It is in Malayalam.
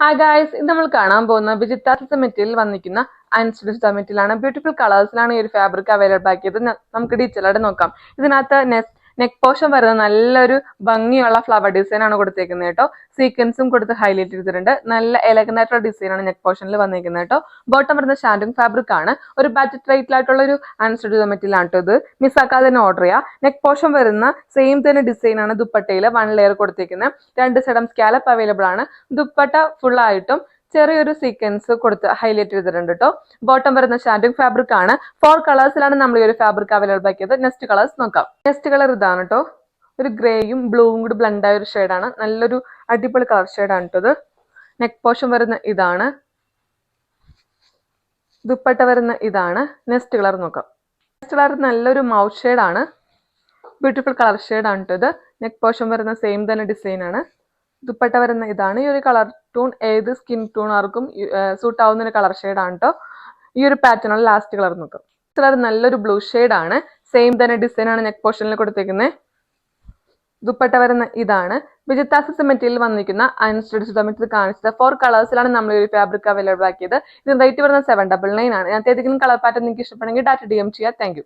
ഹായ് ഗായ്സ്, ഇത് നമ്മൾ കാണാൻ പോകുന്ന വിജിത്താസ് മെറ്റീരിയൽ വന്നിരിക്കുന്ന അൻസ്റ്റിച്ച്ഡ് മെറ്റീരിയലാണ്. ബ്യൂട്ടിഫുൾ കളേഴ്സിലാണ് ഈ ഒരു ഫാബ്രിക് അവൈലബിൾ ആക്കിയത്. നമുക്ക് ഡീറ്റെയിൽ ആയിട്ട് നോക്കാം. ഇതിനകത്ത് നെക്ക് പോർഷൻ വരുന്ന നല്ലൊരു ഭംഗിയുള്ള ഫ്ലവർ ഡിസൈൻ ആണ് കൊടുത്തേക്കുന്നത് കേട്ടോ. സീക്വൻസും കൊടുത്ത് ഹൈലൈറ്റ് ചെയ്തിട്ടുണ്ട്. നല്ല എലഗന്റ് ആയിട്ടുള്ള ഡിസൈൻ ആണ് നെക്ക് പോർഷനിൽ വന്നിരിക്കുന്നത് കേട്ടോ. ബോട്ടം വരുന്ന ഷാൻഡിങ് ഫാബ്രിക് ആണ്. ഒരു ബഡ്ജറ്റ് റേറ്റിലായിട്ടുള്ള ഒരു അൺസ്റ്റിച്ച്ഡ് മെറ്റീരിയൽ ആണ് കേട്ടോ. ഇത് മിസ്സാക്കാതെ തന്നെ ഓർഡർ ചെയ്യുക. നെക്ക് പോർഷൻ വരുന്ന സെയിം തന്നെ ഡിസൈൻ ആണ് ദുപ്പട്ടയിൽ 1 ലെയർ കൊടുത്തേക്കുന്നത്. 2 സൈഡും സ്കാലപ്പ് അവൈലബിൾ ആണ്. ദുപ്പട്ട ഫുൾ ആയിട്ടും ചെറിയൊരു സീക്വൻസ് കൊടുത്ത് ഹൈലൈറ്റ് ചെയ്തിട്ടുണ്ട് കേട്ടോ. ബോട്ടം വരുന്ന ഷാൻഡിങ് ഫാബ്രിക് ആണ്. 4 കളേഴ്സിലാണ് നമ്മൾ ഈ ഒരു ഫാബ്രിക് അവൈലബിൾ ആക്കിയത്. നെക്സ്റ്റ് കളേഴ്സ് നോക്കാം. നെക്സ്റ്റ് കളർ ഇതാണ് കേട്ടോ. ഒരു ഗ്രേയും ബ്ലൂവും കൂടി ബ്ലെൻഡ് ആയ ഒരു ഷെയ്ഡാണ്. നല്ലൊരു അടിപൊളി കളർ ഷെയ്ഡാണ് കേട്ടോ. നെക്ക് പോർഷൻ വരുന്ന ഇതാണ്. ദുപ്പട്ട വരുന്ന ഇതാണ്. നെക്സ്റ്റ് കളർ നോക്കാം. നെക്സ്റ്റ് കളർ നല്ലൊരു മൗത്ത് ഷെയ്ഡാണ്. ബ്യൂട്ടിഫുൾ കളർ ഷെയ്ഡാണ് കേട്ടോ. ഇത് നെക്ക് പോർഷൻ വരുന്ന സെയിം തന്നെ ഡിസൈൻ ആണ്. ദുപ്പട്ട വരുന്ന ഇതാണ്. ഈ ഒരു കളർ ടൂൺ ഏത് സ്കിൻ ടൂണാർക്കും സൂട്ട് ആവുന്ന ഒരു കളർ ഷെയ്ഡാണ് കേട്ടോ. ഈ ഒരു പാറ്റേണുള്ള ലാസ്റ്റ് കളർ നോക്കാം. കളർ നല്ലൊരു ബ്ലൂ ഷെയ്ഡാണ്. സെയിം തന്നെ ഡിസൈൻ ആണ് നെക്ക് പോർഷനിൽ കൊടുത്തേക്കുന്നത്. ദുപ്പട്ട വരുന്ന ഇതാണ്. വിജിത്താസ് മെറ്റീരിയൽ വന്നിരിക്കുന്ന അൺസ്റ്റിച്ച്ഡ് മെറ്റീരിയൽ കാണിച്ചത് 4 കളേഴ്സിലാണ് നമ്മൾ ഈ ഫാബ്രിക് അവൈലബിൾ ആക്കിയത്. ഇത് റേറ്റ് വരുന്നത് 799 ആണ്. അതിനകത്ത് ഏതെങ്കിലും കളർ പാറ്റേൺ നിങ്ങൾക്ക് ഇഷ്ടപ്പെടുമെങ്കിൽ ഡാറ്റ DM ചെയ്യുക. Thank you.